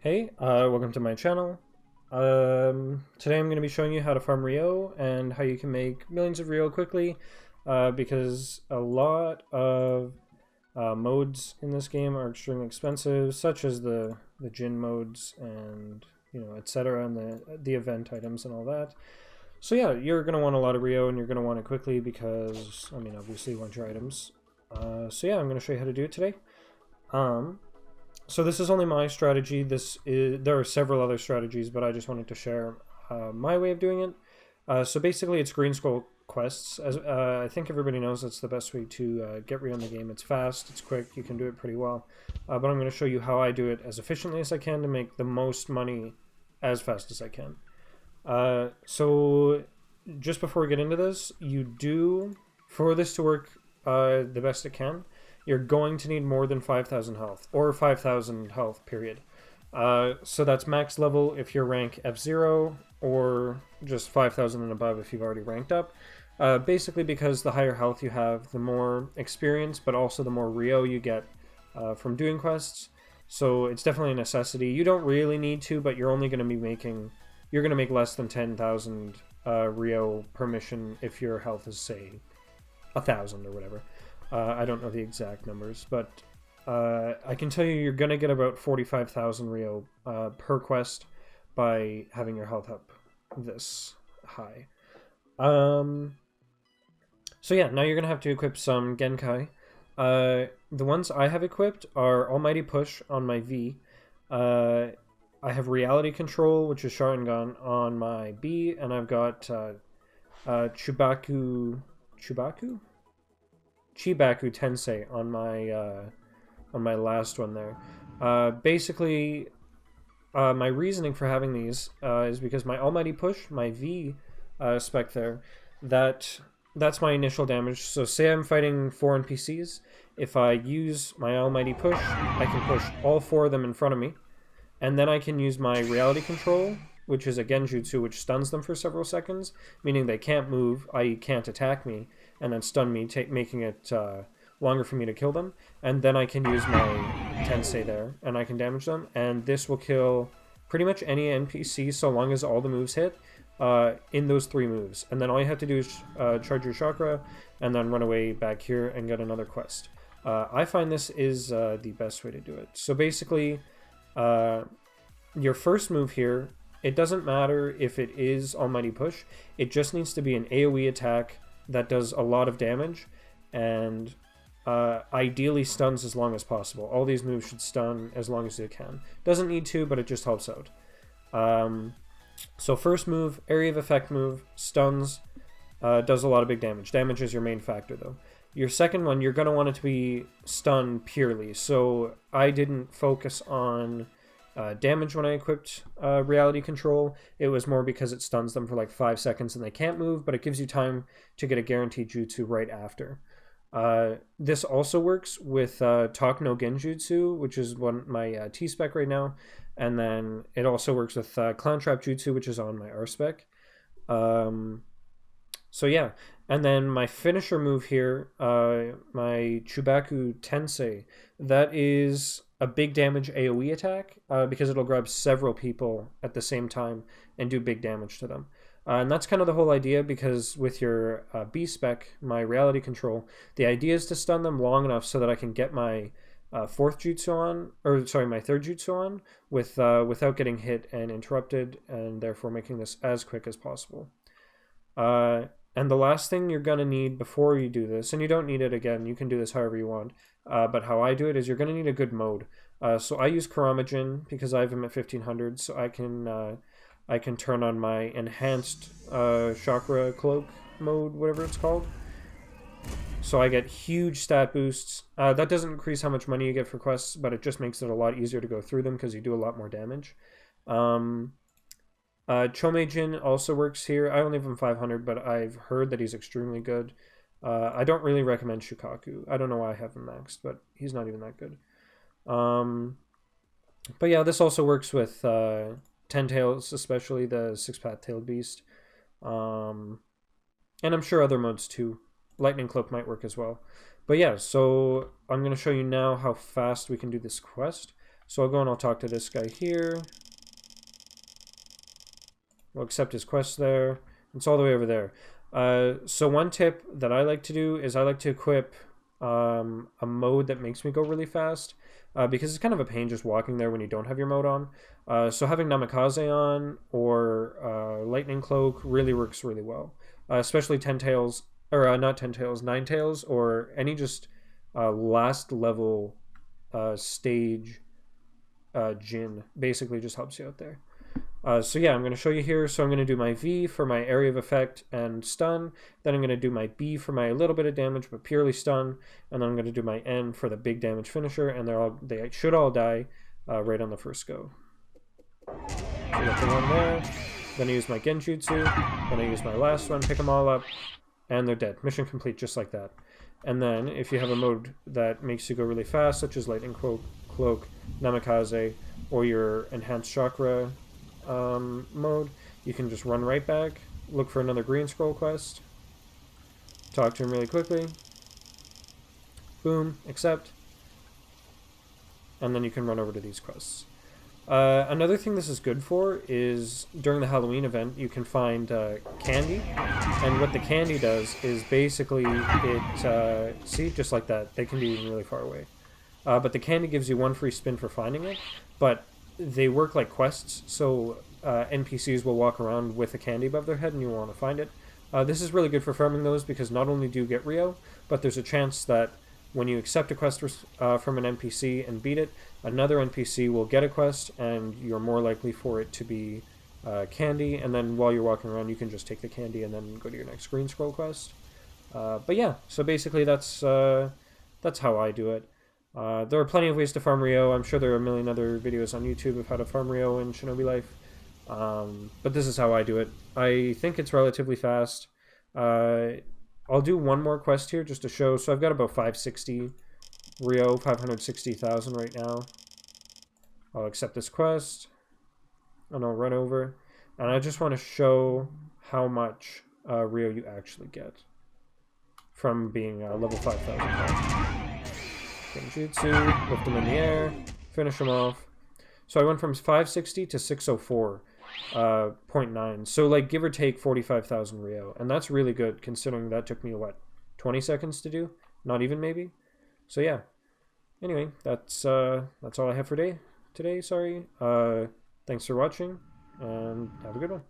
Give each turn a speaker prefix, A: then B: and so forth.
A: Hey, welcome to my channel. Today I'm going to be showing you how to farm RYO and how you can make millions of RYO quickly, because a lot of modes in this game are extremely expensive, such as the gin modes and etc. and the event items and all that. So yeah, you're going to want a lot of RYO and you're going to want it quickly because, I mean, obviously you want your items. So yeah, I'm going to show you how to do it today. So this is only my strategy. There are several other strategies, but I just wanted to share my way of doing it. So basically, it's green scroll quests. As I think everybody knows, that's the best way to get RYO in the game. It's fast, it's quick, you can do it pretty well. But I'm going to show you how I do it as efficiently as I can to make the most money as fast as I can. So just before we get into this, for this to work the best it can, you're going to need more than 5,000 health, or 5,000 health, period. So that's max level if you're rank F0, or just 5,000 and above if you've already ranked up. Basically because the higher health you have, the more experience, but also the more RYO you get from doing quests. So it's definitely a necessity. You don't really need to, but you're only going to be you're going to make less than 10,000 RYO per mission if your health is, say, 1,000 or whatever. I don't know the exact numbers, but I can tell you you're going to get about 45,000 RYO per quest by having your health up this high. So yeah, now you're going to have to equip some Genkai. The ones I have equipped are Almighty Push on my V. I have Reality Control, which is Sharingan, on my B, and I've got Chibaku Tensei on my last one there. Basically, my reasoning for having these is because my Almighty Push, my V spec there, that's my initial damage. So say I'm fighting 4 NPCs, if I use my Almighty Push, I can push all 4 of them in front of me, and then I can use my Reality Control, which is a Genjutsu which stuns them for several seconds, meaning they can't move, i.e. can't attack me, and then stun me, making it longer for me to kill them. And then I can use my Tensei there, and I can damage them, and this will kill pretty much any NPC so long as all the moves hit in those 3 moves. And then all you have to do is charge your chakra, and then run away back here and get another quest. I find this is the best way to do it. So basically, your first move here, it doesn't matter if it is Almighty Push, it just needs to be an AoE attack that does a lot of damage, and ideally stuns as long as possible. All these moves should stun as long as they can. Doesn't need to, but it just helps out. So first move, area of effect move, stuns, does a lot of big damage. Damage is your main factor though. Your second one, you're going to want it to be stun purely, so I didn't focus on damage when I equipped Reality Control. It was more because it stuns them for like 5 seconds and they can't move, but it gives you time to get a guaranteed jutsu right after. This also works with Talk no Genjutsu, which is my T spec right now, and then it also works with Clown Trap Jutsu, which is on my R spec. So yeah, and then my finisher move here, my Chubaku Tensei, that is a big damage AoE attack because it'll grab several people at the same time and do big damage to them. And that's kind of the whole idea, because with your B spec, my Reality Control, the idea is to stun them long enough so that I can get my fourth jutsu on, or sorry, my third jutsu on without getting hit and interrupted, and therefore making this as quick as possible. And the last thing you're going to need before you do this, and you don't need it again, you can do this however you want, but how I do it is you're going to need a good mode. So I use Karamajin because I have him at 1500, so I can turn on my enhanced chakra cloak mode, whatever it's called. So I get huge stat boosts. That doesn't increase how much money you get for quests, but it just makes it a lot easier to go through them because you do a lot more damage. Chomei-jin also works here. I only have him 500, but I've heard that he's extremely good. I don't really recommend Shukaku. I don't know why I have him maxed, but he's not even that good. But yeah, this also works with Ten Tails, especially the 6-path-tailed beast. And I'm sure other modes too. Lightning Cloak might work as well. But yeah, so I'm going to show you now how fast we can do this quest. So I'll go and I'll talk to this guy here. We'll accept his quest there. It's all the way over there. So one tip that I like to do is I like to equip a mode that makes me go really fast, because it's kind of a pain just walking there when you don't have your mode on. So having Namikaze on or Lightning Cloak really works really well, especially 10 Tails, or not 10 Tails, 9 Tails, or any just last level stage Jin basically just helps you out there. So yeah, I'm going to show you here. So I'm going to do my V for my area of effect and stun. Then I'm going to do my B for my little bit of damage, but purely stun. And then I'm going to do my N for the big damage finisher. And they should all die right on the first go. So get the one there. Then I use my Genjutsu. Then I use my last one, pick them all up, and they're dead. Mission complete just like that. And then if you have a mode that makes you go really fast, such as Lightning Cloak, Namikaze, or your Enhanced Chakra mode, you can just run right back, look for another green scroll quest, talk to him really quickly, boom, accept, and then you can run over to these quests. Another thing this is good for is during the Halloween event you can find candy, and what the candy does is basically it, see, just like that, they can be even really far away, but the candy gives you one free spin for finding it, but they work like quests, so NPCs will walk around with a candy above their head and you want to find it. This is really good for farming those because not only do you get RYO, but there's a chance that when you accept a quest from an NPC and beat it, another NPC will get a quest and you're more likely for it to be candy, and then while you're walking around you can just take the candy and then go to your next green scroll quest. But yeah, so basically that's how I do it. There are plenty of ways to farm RYO. I'm sure there are a million other videos on YouTube of how to farm RYO in Shinobi Life. But this is how I do it. I think it's relatively fast. I'll do one more quest here just to show. So I've got about 560 RYO, 560,000 right now. I'll accept this quest. And I'll run over. And I just want to show how much RYO you actually get from being level 5,000. Genjutsu, lift him in the air, finish him off. So I went from 560 to 604.9. So like give or take 45,000 RYO, and that's really good considering that took me what, 20 seconds to do? Not even maybe. So yeah. Anyway, that's all I have for today. Sorry. Thanks for watching, and have a good one.